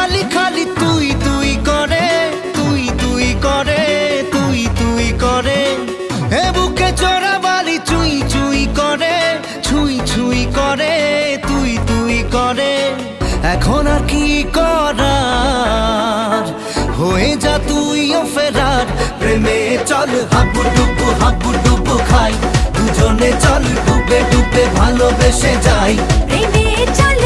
খালি খালি তুই তুই করে, তুই তুই করে, তুই তুই করে। এ বুকে চোরা বালি চুই চুই করে, ছুঁই ছুঁই করে, তুই তুই করে। এখন আর কি করার, হয়ে যা তুইও ফেরার। প্রেমে চল হাবু ডুবু খাই, দুজনে চল ডুবে ডুবে ভালোবেসে যাই। প্রেমে চল